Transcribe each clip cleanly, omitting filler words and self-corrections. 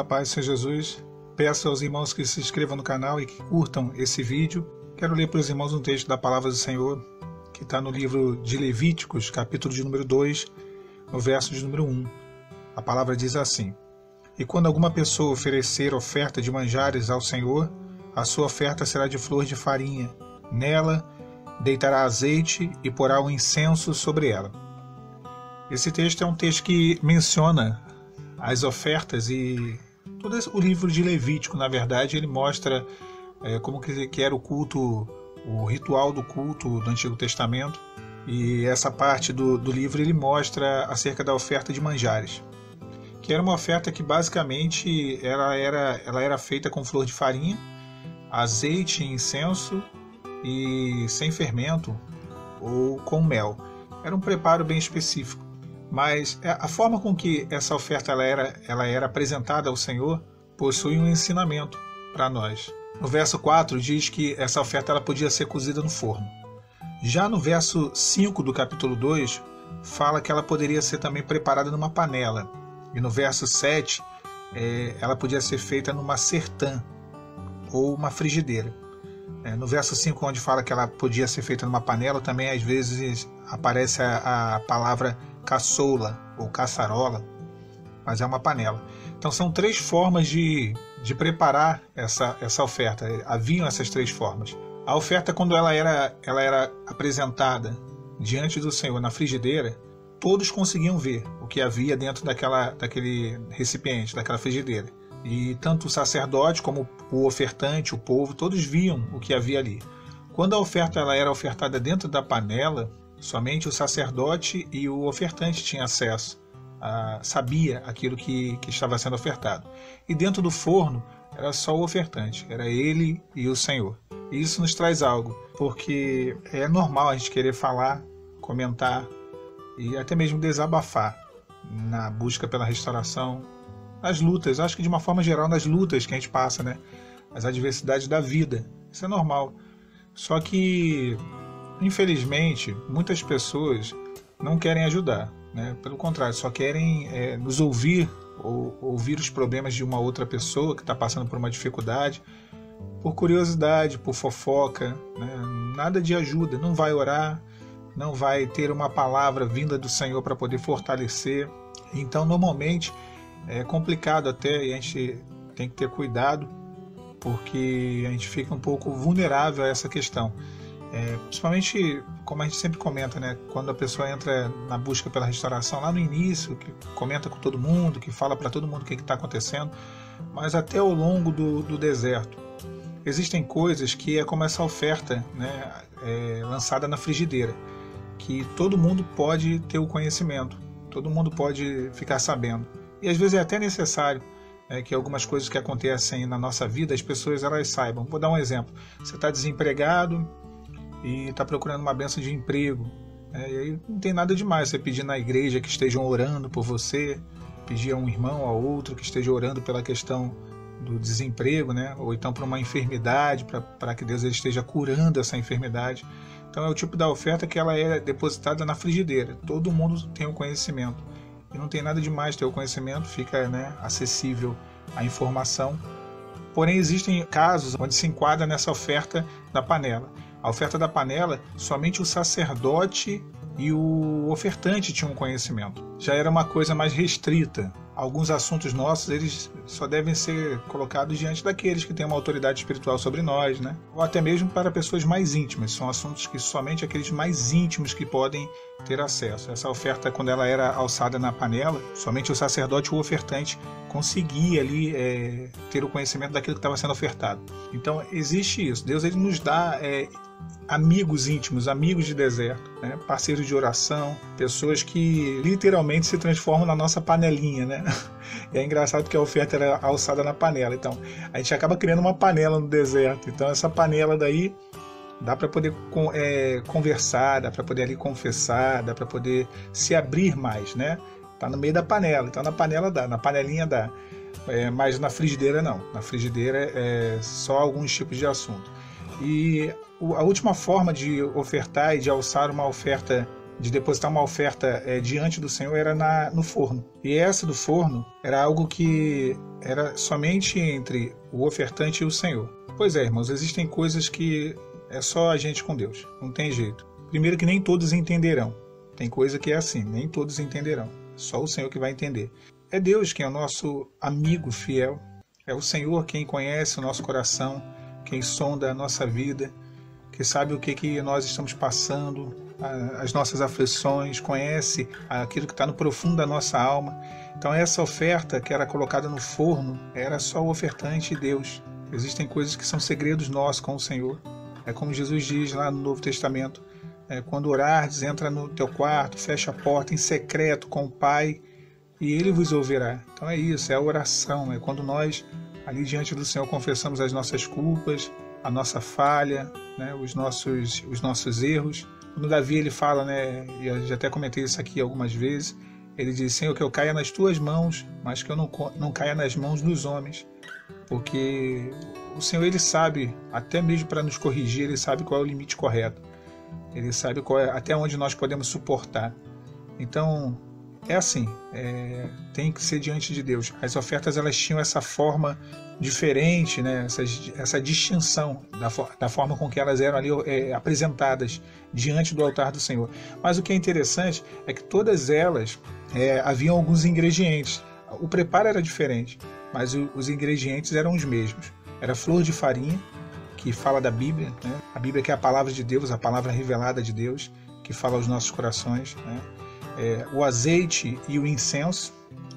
paz do Senhor Jesus. Peço aos irmãos que se inscrevam no canal e que curtam esse vídeo. Quero ler para os irmãos um texto da Palavra do Senhor, que está no livro de Levíticos, capítulo de número 2, no verso de número 1. A palavra diz assim: E quando alguma pessoa oferecer oferta de manjares ao Senhor, a sua oferta será de flor de farinha. Nela deitará azeite e porá o incenso sobre ela. Esse texto é um texto que menciona as ofertas e todo o livro de Levítico, na verdade, ele mostra como que era o culto, o ritual do culto do Antigo Testamento. E essa parte do livro ele mostra acerca da oferta de manjares, que era uma oferta que basicamente ela era feita com flor de farinha, azeite, incenso e sem fermento ou com mel. Era um preparo bem específico. Mas a forma com que essa oferta ela era apresentada ao Senhor possui um ensinamento para nós. No verso 4 diz que essa oferta ela podia ser cozida no forno. Já no verso 5 do capítulo 2 fala que ela poderia ser também preparada numa panela. E no verso 7 ela podia ser feita numa sertã ou uma frigideira. No verso 5, onde fala que ela podia ser feita numa panela, também às vezes aparece a palavra caçoula ou caçarola, mas é uma panela. Então são três formas de preparar essa oferta. Haviam essas três formas. A oferta, quando ela era apresentada diante do Senhor na frigideira, todos conseguiam ver o que havia dentro daquele recipiente, daquela frigideira. E tanto o sacerdote como o ofertante, o povo, todos viam o que havia ali. Quando a oferta ela era ofertada dentro da panela, somente o sacerdote e o ofertante tinham acesso, sabia aquilo que estava sendo ofertado. E dentro do forno era só o ofertante, era ele e o Senhor. E isso nos traz algo, porque é normal a gente querer falar, comentar e até mesmo desabafar na busca pela restauração, nas lutas, acho que de uma forma geral nas lutas que a gente passa, né? As adversidades da vida, isso é normal. Só que, infelizmente, muitas pessoas não querem ajudar, né? Pelo contrário, só querem nos ouvir ou ouvir os problemas de uma outra pessoa que está passando por uma dificuldade, por curiosidade, por fofoca, né? Nada de ajuda, não vai orar, não vai ter uma palavra vinda do Senhor para poder fortalecer. Então, normalmente, é complicado até, e a gente tem que ter cuidado, porque a gente fica um pouco vulnerável a essa questão. Principalmente, como a gente sempre comenta, né? Quando a pessoa entra na busca pela restauração, lá no início, que comenta com todo mundo, que fala para todo mundo o que está acontecendo, mas até ao longo do deserto. Existem coisas que é como essa oferta, né? Lançada na frigideira, que todo mundo pode ter o conhecimento, todo mundo pode ficar sabendo. E às vezes é até necessário que algumas coisas que acontecem na nossa vida, as pessoas elas saibam. Vou dar um exemplo. Você está desempregado e está procurando uma bênção de emprego. E aí não tem nada demais você pedir na igreja que estejam orando por você, pedir a um irmão ou a outro que esteja orando pela questão do desemprego, né? Ou então por uma enfermidade, para que Deus esteja curando essa enfermidade. Então é o tipo da oferta que ela é depositada na frigideira. Todo mundo tem o conhecimento. E não tem nada demais ter o conhecimento, fica, né, acessível a informação. Porém, existem casos onde se enquadra nessa oferta da panela. A oferta da panela, somente o sacerdote e o ofertante tinham conhecimento. Já era uma coisa mais restrita. Alguns assuntos nossos, eles só devem ser colocados diante daqueles que têm uma autoridade espiritual sobre nós, né? Ou até mesmo para pessoas mais íntimas. São assuntos que somente aqueles mais íntimos que podem ter acesso. Essa oferta, quando ela era alçada na panela, somente o sacerdote ou o ofertante conseguia ali ter o conhecimento daquilo que estava sendo ofertado. Então, existe isso. Deus ele nos dá amigos íntimos, amigos de deserto, né? Parceiros de oração, pessoas que literalmente se transformam na nossa panelinha, né? E é engraçado porque a oferta era alçada na panela. Então, a gente acaba criando uma panela no deserto. Então, essa panela daí dá para poder conversar, dá para poder ali confessar, dá para poder se abrir mais, né? Tá no meio da panela, então na panela dá, na panelinha dá, mas na frigideira não. Na frigideira é só alguns tipos de assunto. E a última forma de ofertar e de alçar uma oferta de depositar uma oferta diante do Senhor era no forno. E essa do forno era algo que era somente entre o ofertante e o Senhor. Pois é, irmãos, existem coisas que é só a gente com Deus, não tem jeito. Primeiro que nem todos entenderão. Tem coisa que é assim, nem todos entenderão. Só o Senhor que vai entender. É Deus quem é o nosso amigo fiel. É o Senhor quem conhece o nosso coração, quem sonda a nossa vida, que sabe o que nós estamos passando, as nossas aflições, conhece aquilo que está no profundo da nossa alma. Então essa oferta que era colocada no forno era só o ofertante e Deus. Existem coisas que são segredos nossos com o Senhor. É como Jesus diz lá no Novo Testamento, quando orares, entra no teu quarto, fecha a porta em secreto com o Pai e Ele vos ouvirá. Então é isso, é a oração, é quando nós ali diante do Senhor confessamos as nossas culpas, a nossa falha, né, os nossos erros. Quando Davi ele fala, né, e eu já até comentei isso aqui algumas vezes, ele diz: Senhor, que eu caia nas tuas mãos, mas que eu não caia nas mãos dos homens, porque o Senhor ele sabe, até mesmo para nos corrigir, ele sabe qual é o limite correto, ele sabe até onde nós podemos suportar. Então é assim, tem que ser diante de Deus. As ofertas elas tinham essa forma diferente, né? essa distinção da forma com que elas eram ali apresentadas diante do altar do Senhor. Mas o que é interessante é que todas elas haviam alguns ingredientes. O preparo era diferente, mas os ingredientes eram os mesmos. Era flor de farinha, que fala da Bíblia, né? A Bíblia que é a palavra de Deus, a palavra revelada de Deus, que fala aos nossos corações, né? O azeite e o incenso,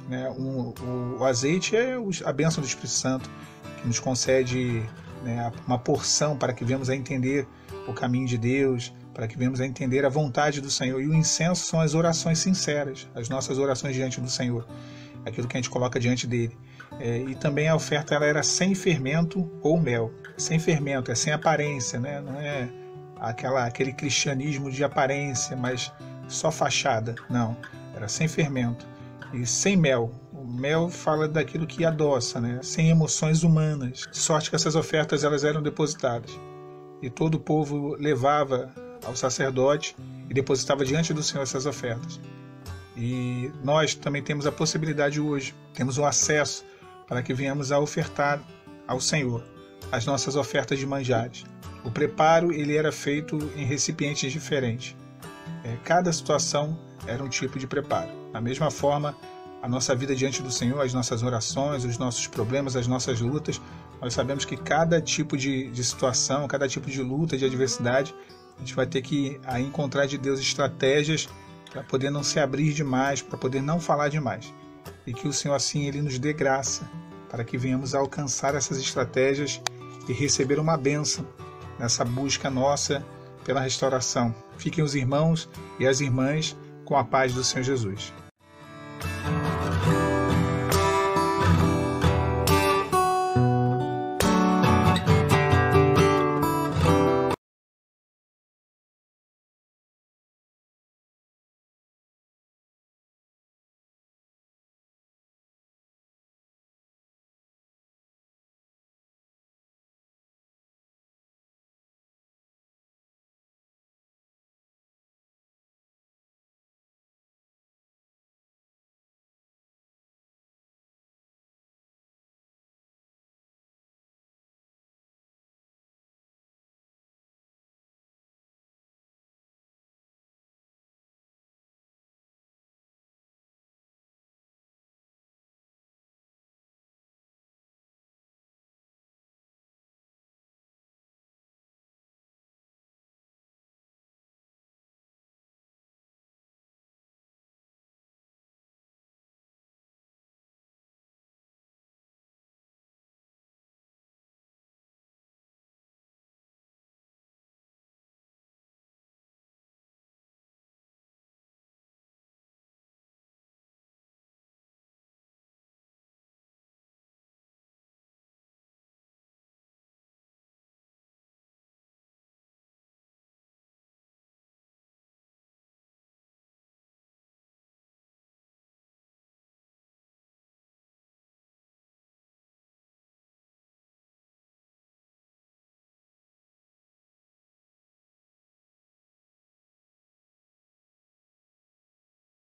né? O azeite é a bênção do Espírito Santo, que nos concede, né, uma porção para que venhamos a entender o caminho de Deus, para que venhamos a entender a vontade do Senhor. E o incenso são as orações sinceras, as nossas orações diante do Senhor, aquilo que a gente coloca diante dele. E também a oferta ela era sem fermento ou mel. Sem fermento, é sem aparência, né? Não é aquele cristianismo de aparência, mas só fachada, não, era sem fermento e sem mel. O mel fala daquilo que adoça, né? Sem emoções humanas, de sorte que essas ofertas elas eram depositadas e todo o povo levava ao sacerdote e depositava diante do Senhor essas ofertas. E nós também temos a possibilidade hoje, temos o acesso para que venhamos a ofertar ao Senhor as nossas ofertas de manjares. O preparo ele era feito em recipientes diferentes. Cada situação era um tipo de preparo. Da mesma forma, a nossa vida diante do Senhor, as nossas orações, os nossos problemas, as nossas lutas, nós sabemos que cada tipo de situação, cada tipo de luta, de adversidade, a gente vai ter que encontrar de Deus estratégias para poder não se abrir demais, para poder não falar demais. E que o Senhor assim ele nos dê graça para que venhamos a alcançar essas estratégias e receber uma bênção nessa busca nossa pela restauração. Fiquem os irmãos e as irmãs com a paz do Senhor Jesus.